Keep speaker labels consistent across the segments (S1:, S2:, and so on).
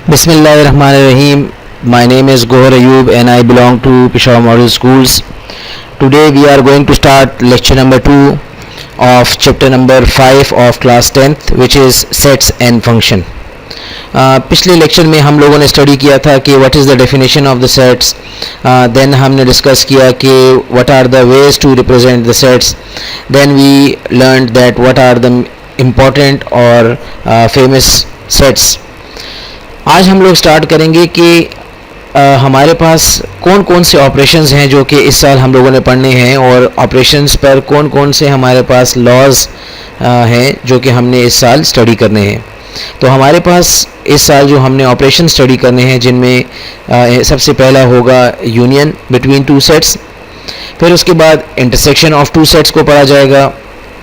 S1: Bismillahirrahmanirrahim. My name is Gohar Ayub and I belong to Peshawar Model Schools. Today we are going to start lecture number 2 of chapter number 5 of class 10th, which is sets and function. पिछले lecture में हम लोगों ने study किया था कि what is the definition of the sets. Then हमने discuss किया कि what are the ways to represent the sets. Then we learned that what are the important और फेमस सेट्स. आज हम लोग स्टार्ट करेंगे कि हमारे पास कौन कौन से ऑपरेशंस हैं जो कि इस साल हम लोगों ने पढ़ने हैं, और ऑपरेशंस पर कौन कौन से हमारे पास लॉज हैं जो कि हमने इस साल स्टडी करने हैं. तो हमारे पास इस साल जो हमने ऑपरेशन स्टडी करने हैं, जिनमें सबसे पहला होगा यूनियन बिटवीन टू सेट्स. फिर उसके बाद इंटरसेक्शन ऑफ टू सेट्स को पढ़ा जाएगा.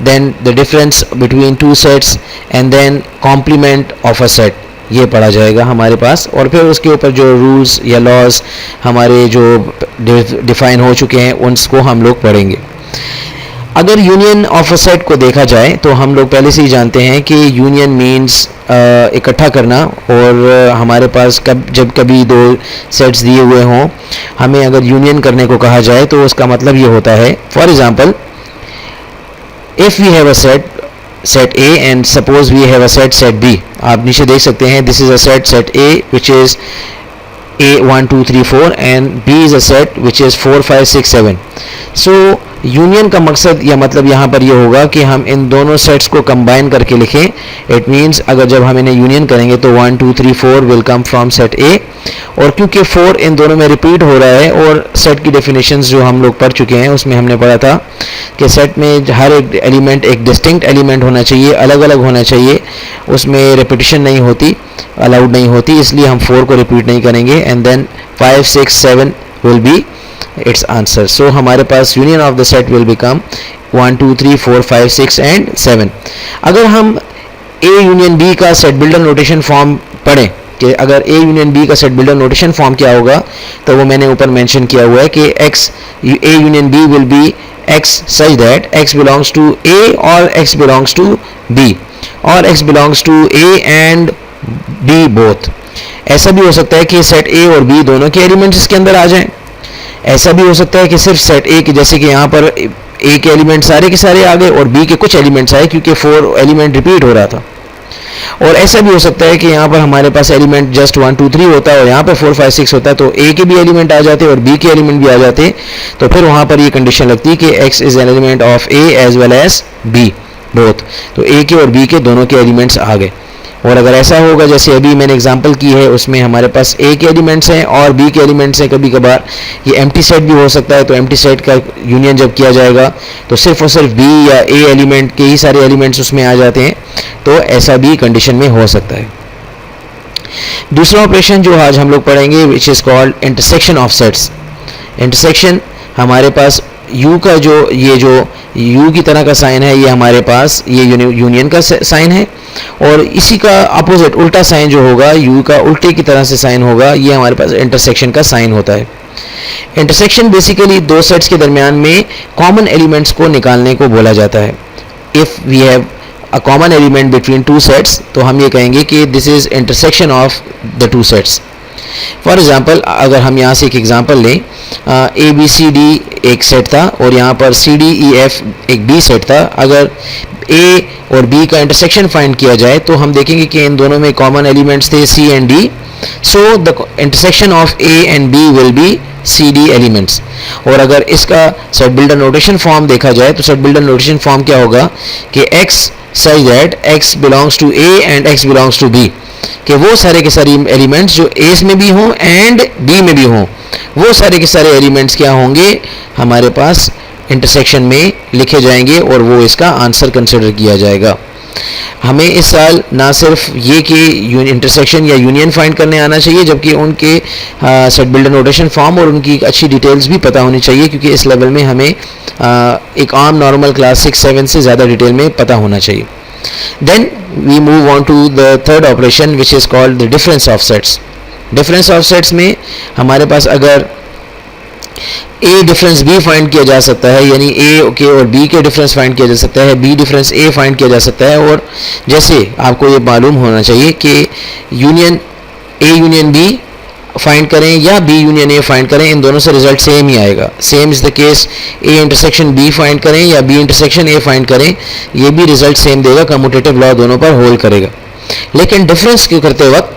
S1: Then the difference between two sets and then complement of a set, ये पढ़ा जाएगा हमारे पास. और फिर उसके ऊपर जो रूल्स या लॉज हमारे जो डिफ़ाइन हो चुके हैं उनको हम लोग पढ़ेंगे. अगर यूनियन ऑफ अ सेट को देखा जाए तो हम लोग पहले से ही जानते हैं कि यूनियन मीन्स इकट्ठा करना. और हमारे पास जब कभी दो सेट्स दिए हुए हों, हमें अगर यूनियन करने को कहा जाए तो उसका मतलब ये होता है, for example if we have a set A and suppose we have a set B. आप नीचे देख सकते हैं, this is a set A which is A 1 2 3 4 and B is a set which is 4 5 6 7. So union का मकसद या मतलब यहाँ पर ये होगा कि हम इन दोनों सेट्स को कंबाइन करके लिखें. इट मीन्स अगर जब हम इन्हें यूनियन करेंगे तो 1 2 3 4 विल कम फ्रॉम सेट ए. और क्योंकि 4 इन दोनों में रिपीट हो रहा है और सेट की डेफिनेशंस जो हम लोग पढ़ चुके हैं उसमें हमने पढ़ा था कि सेट में हर एक एलिमेंट एक डिस्टिंक्ट एलिमेंट होना चाहिए, अलग अलग होना चाहिए, उसमें रिपीटिशन नहीं होती, अलाउड नहीं होती. इसलिए हम 4 को रिपीट नहीं करेंगे. And then 5 6 7 will be its answer. So हमारे पास union of the set will become 1 2 3 4 5 6 and 7. अगर हम A union B का सेट बिल्डर नोटेशन फॉर्म पढ़ें कि अगर A union B का सेट बिल्डर नोटेशन फॉर्म क्या होगा, तो वो मैंने ऊपर मेंशन किया हुआ है कि A union B will be X such that X belongs to A or X belongs to B or X belongs to A and B both. ऐसा भी हो सकता है कि सेट A और B दोनों के एलिमेंट्स इसके अंदर आ जाएं. ऐसा भी हो सकता है कि सिर्फ सेट ए के, जैसे कि यहाँ पर ए के एलिमेंट सारे के सारे आ गए और बी के कुछ एलिमेंट्स आए क्योंकि 4 एलिमेंट रिपीट हो रहा था. और ऐसा भी हो सकता है कि यहाँ पर हमारे पास एलिमेंट जस्ट 1 2 3 होता है और यहाँ पर 4 5 6 होता है, तो ए के भी एलिमेंट आ जाते और बी के एलिमेंट भी आ जाते. तो फिर वहाँ पर ये कंडीशन लगती है कि x is an element of A as well as B both. तो ए के और बी के दोनों के एलिमेंट्स आ गए. और अगर ऐसा होगा जैसे अभी मैंने एग्जांपल की है, उसमें हमारे पास ए के एलिमेंट्स हैं और बी के एलिमेंट्स हैं, कभी कभार ये एम्प्टी सेट भी हो सकता है. तो एम्प्टी सेट का यूनियन जब किया जाएगा तो सिर्फ और सिर्फ बी या ए एलिमेंट के ही सारे एलिमेंट्स उसमें आ जाते हैं. तो ऐसा भी कंडीशन में हो सकता है. दूसरा ऑपरेशन जो आज हम लोग पढ़ेंगे विच is called intersection of sets. Intersection हमारे पास यू का जो यू की तरह का साइन है, ये हमारे पास ये यूनियन का साइन है. और इसी का अपोजिट उल्टा साइन जो होगा, यू का उल्टे की तरह से साइन होगा, ये हमारे पास इंटरसेक्शन का साइन होता है. इंटरसेक्शन बेसिकली दो सेट्स के दरमियान में कॉमन एलिमेंट्स को निकालने को बोला जाता है. If we have a common element between two sets तो हम ये कहेंगे कि this is intersection of the two sets. For example अगर हम यहाँ से एक एग्ज़ाम्पल लें, ए बी सी डी एक सेट था और यहाँ पर सी डी ई एफ एक बी सेट था. अगर ए और बी का इंटरसेक्शन फाइंड किया जाए तो हम देखेंगे कि इन दोनों में कॉमन एलिमेंट्स थे C and D. So the intersection of A and B will be C D elements. और अगर इसका सेट बिल्डर नोटेशन फॉर्म देखा जाए तो सेट बिल्डर नोटेशन फॉर्म क्या होगा कि x such that x belongs to A and x belongs to B, कि वो सारे के सारे एलिमेंट्स जो ए में भी हों एंड बी में भी हों, वो सारे के सारे एलिमेंट्स क्या होंगे हमारे पास इंटरसेक्शन में लिखे जाएंगे और वो इसका आंसर कंसिडर किया जाएगा. हमें इस साल ना सिर्फ ये कि इंटरसेक्शन या यूनियन फाइंड करने आना चाहिए, जबकि उनके सेट बिल्डर नोटेशन फॉर्म और उनकी अच्छी डिटेल्स भी पता होनी चाहिए, क्योंकि इस लेवल में हमें एक आम नॉर्मल क्लास 6 7 से ज़्यादा डिटेल में पता होना चाहिए. Then we move on to the third operation which is called the difference of sets. Difference of sets में हमारे पास अगर ए डिफरेंस बी फाइंड किया जा सकता है, यानी ए के और बी के डिफरेंस फाइंड किया जा सकता है, बी डिफरेंस ए फाइंड किया जा सकता है. और जैसे आपको ये मालूम होना चाहिए कि union A union B find करें या बी यूनियन ए फाइंड करें, इन दोनों से रिजल्ट सेम ही आएगा. Same is the case A intersection B find करें या बी इंटरसेक्शन ए फाइंड करें, ये भी रिजल्ट सेम देगा. कम्यूटेटिव लॉ दोनों पर होल्ड करेगा. लेकिन डिफरेंस क्यों करते वक्त,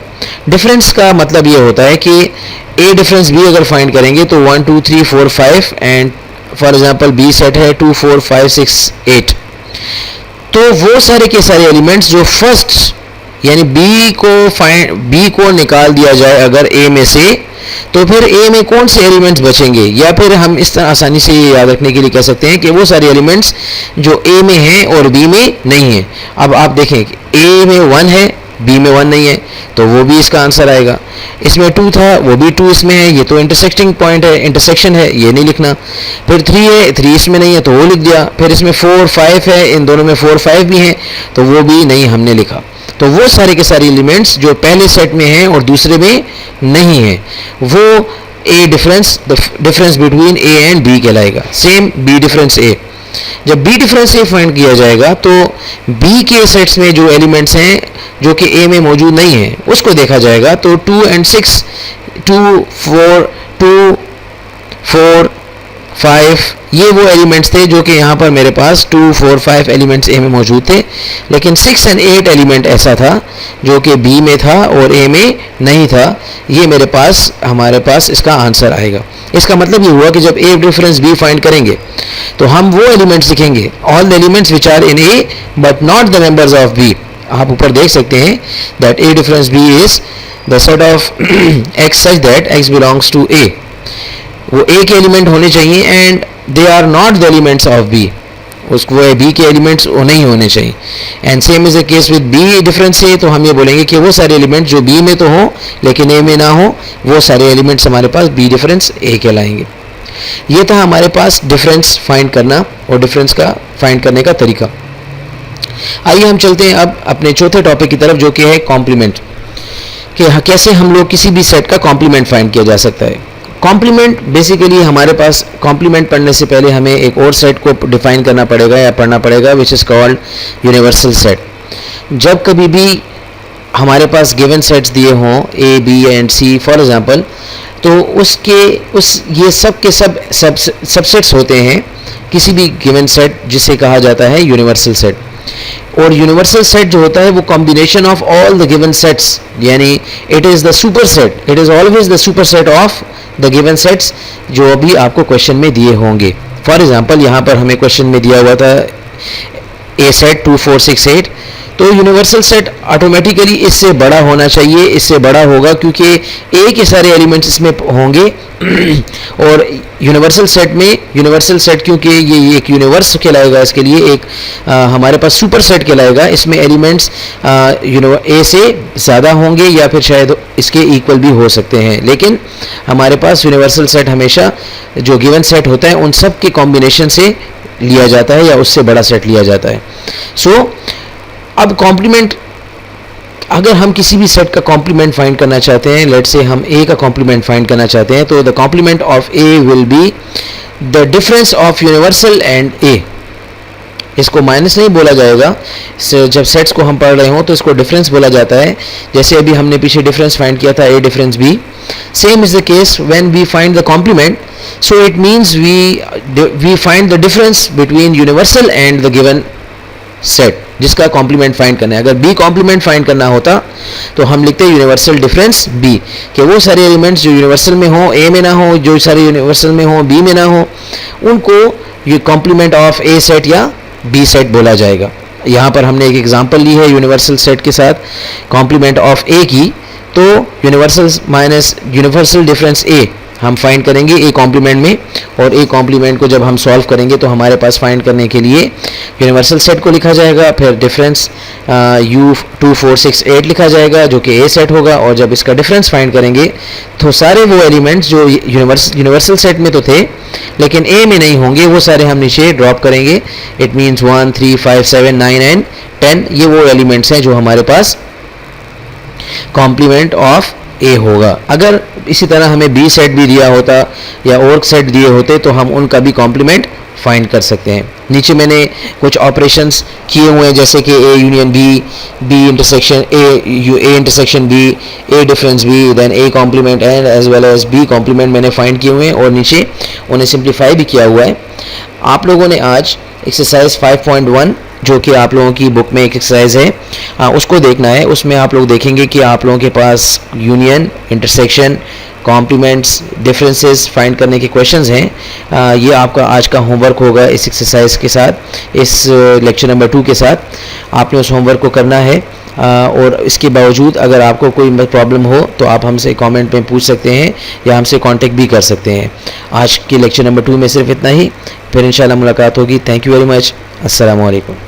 S1: डिफरेंस का मतलब ये होता है कि ए डिफरेंस बी अगर फाइंड करेंगे तो 1 2 3 4 5 and for example B set है 2 4 5 6 8, तो वो सारे के सारे एलिमेंट्स जो फर्स्ट यानी बी को निकाल दिया जाए अगर ए में से, तो फिर ए में कौन से एलिमेंट्स बचेंगे, या फिर हम इस तरह आसानी से ये याद रखने के लिए कह सकते हैं कि वो सारे एलिमेंट्स जो ए में हैं और बी में नहीं हैं. अब आप देखें कि ए में 1 है, बी में 1 नहीं है, तो वो भी इसका आंसर आएगा. इसमें 2 था, वो भी 2 इसमें है, ये तो इंटरसेक्टिंग पॉइंट है, इंटरसेक्शन है, ये नहीं लिखना. फिर 3 है, 3 इसमें नहीं है तो वो लिख दिया. फिर इसमें 4 5 है, इन दोनों में 4 5 भी हैं, तो वो भी नहीं हमने लिखा. तो वो सारे के सारे एलिमेंट्स जो पहले सेट में हैं और दूसरे में नहीं हैं, वो A difference, the difference between A and B कहलाएगा. Same B difference A. जब बी डिफरेंस ए फाइंड किया जाएगा तो बी के सेट्स में जो एलिमेंट्स हैं जो कि ए में मौजूद नहीं हैं उसको देखा जाएगा. तो 2 and 6, 2 4 5 ये वो एलिमेंट्स थे जो कि यहाँ पर मेरे पास 2 4 5 एलिमेंट्स ए में मौजूद थे. लेकिन 6 and 8 एलिमेंट ऐसा था जो कि बी में था और ए में नहीं था. ये मेरे पास हमारे पास इसका आंसर आएगा. इसका मतलब ये हुआ कि जब ए डिफरेंस बी फाइंड करेंगे तो हम वो एलिमेंट्स लिखेंगे, all the elements which are in A but not the members of B. आप ऊपर देख सकते हैं that A difference B is the set of X such that x belongs to A. वो ए के एलिमेंट होने चाहिए and they are not the elements of B. उसको बी के एलिमेंट्स वो नहीं होने चाहिए. And same is the case with B difference A. तो हम ये बोलेंगे कि वो सारे एलिमेंट्स जो बी में तो हो लेकिन ए में ना हो, वो सारे एलिमेंट्स हमारे पास बी डिफरेंस ए कहलाएंगे. ये था हमारे पास डिफरेंस फाइंड करना और डिफरेंस का फाइंड करने का तरीका. आइए हम चलते हैं अब अपने चौथे टॉपिक की तरफ जो कि है कॉम्प्लीमेंट, कि कैसे हम लोग किसी भी सेट का कॉम्प्लीमेंट फाइंड किया जा सकता है. कॉम्प्लीमेंट बेसिकली हमारे पास कॉम्प्लीमेंट पढ़ने से पहले हमें एक और सेट को डिफाइन करना पड़ेगा या पढ़ना पड़ेगा which is called universal set. जब कभी भी हमारे पास गिवन सेट्स दिए हों A B and C for example, तो ये सब के सब सबसेट्स होते हैं किसी भी गिवन सेट जिसे कहा जाता है यूनिवर्सल सेट. और यूनिवर्सल सेट जो होता है वो combination of all the given sets, यानी it is the super set, it is always the super set of the given sets जो अभी आपको क्वेश्चन में दिए होंगे. फॉर एग्जांपल यहाँ पर हमें क्वेश्चन में दिया हुआ था ए सेट 2 4 6 8, तो यूनिवर्सल सेट ऑटोमेटिकली इससे बड़ा होना चाहिए, इससे बड़ा होगा क्योंकि ए के सारे एलिमेंट्स इसमें होंगे. और यूनिवर्सल सेट में, यूनिवर्सल सेट क्योंकि ये एक यूनिवर्स कहलाएगा, इसके लिए एक हमारे पास सुपर सेट कहलाएगा. इसमें एलिमेंट्स ए से ज़्यादा होंगे या फिर शायद इसके इक्वल भी हो सकते हैं, लेकिन हमारे पास यूनिवर्सल सेट हमेशा जो गिवन सेट होता है उन सब के कॉम्बिनेशन से लिया जाता है या उससे बड़ा सेट लिया जाता है. सो अब कॉम्प्लीमेंट, अगर हम किसी भी सेट का कॉम्प्लीमेंट फाइंड करना चाहते हैं, लेट्स से हम ए का कॉम्प्लीमेंट फाइंड करना चाहते हैं, तो the complement of A will be the difference of universal and A. इसको माइनस नहीं बोला जाएगा. जब सेट्स को हम पढ़ रहे हो तो इसको डिफरेंस बोला जाता है. जैसे अभी हमने पीछे डिफरेंस फाइंड किया था A difference B, same is the case when we find the complement. So it means we find the difference between universal and the given set जिसका कॉम्प्लीमेंट फाइंड करना है. अगर बी कॉम्प्लीमेंट फाइंड करना होता तो हम लिखते हैं यूनिवर्सल डिफरेंस बी, कि वो सारे एलिमेंट्स जो यूनिवर्सल में हो ए में ना हो, जो सारे यूनिवर्सल में हो बी में ना हो, उनको ये कॉम्प्लीमेंट ऑफ ए सेट या बी सेट बोला जाएगा. यहाँ पर हमने एक एग्जांपल ली है यूनिवर्सल सेट के साथ कॉम्प्लीमेंट ऑफ ए की. तो यूनिवर्सल माइनस यूनिवर्सल डिफरेंस ए हम फाइंड करेंगे ए कॉम्प्लीमेंट में, और ए कॉम्प्लीमेंट को जब हम सॉल्व करेंगे तो हमारे पास फाइंड करने के लिए यूनिवर्सल सेट को लिखा जाएगा, फिर डिफरेंस यू 2 4 6 8 लिखा जाएगा जो कि ए सेट होगा. और जब इसका डिफरेंस फाइंड करेंगे तो सारे वो एलिमेंट्स जो यूनिवर्सल सेट में तो थे लेकिन ए में नहीं होंगे वो सारे हम नीचे ड्रॉप करेंगे. इट मीन्स 1 3 5 7 9 एंड 10 ये वो एलिमेंट्स हैं जो हमारे पास कॉम्प्लीमेंट ऑफ ए होगा. अगर इसी तरह हमें बी सेट भी दिया होता या और सेट दिए होते तो हम उनका भी कॉम्प्लीमेंट फाइंड कर सकते हैं। नीचे मैंने कुछ ऑपरेशंस किए हुए हैं, जैसे कि A union B, B intersection A intersection B, A difference B, then A complement and as well as B complement मैंने फाइंड किए हुए हैं और नीचे उन्हें सिंप्लीफाई भी किया हुआ है। आप लोगों ने आज एक्सरसाइज 5.1 जो कि आप लोगों की बुक में एक एक्सरसाइज है, उसको देखना है। उसमें आप लोग देखेंगे कि आप लोगों के पास union, intersection, complements, differences find करने के क्वेश्चंस हैं। ये आपका आज का होमवर्क होगा इस एक्सरसाइज के साथ, इस लेक्चर नंबर 2 के साथ आपने उस होमवर्क को करना है। और इसके बावजूद अगर आपको कोई प्रॉब्लम हो तो आप हमसे कमेंट में पूछ सकते हैं या हमसे कांटेक्ट भी कर सकते हैं। आज के लेक्चर नंबर 2 में सिर्फ इतना ही, फिर इंशाल्लाह मुलाकात होगी। Thank you very much. अस्सलाम वालेकुम।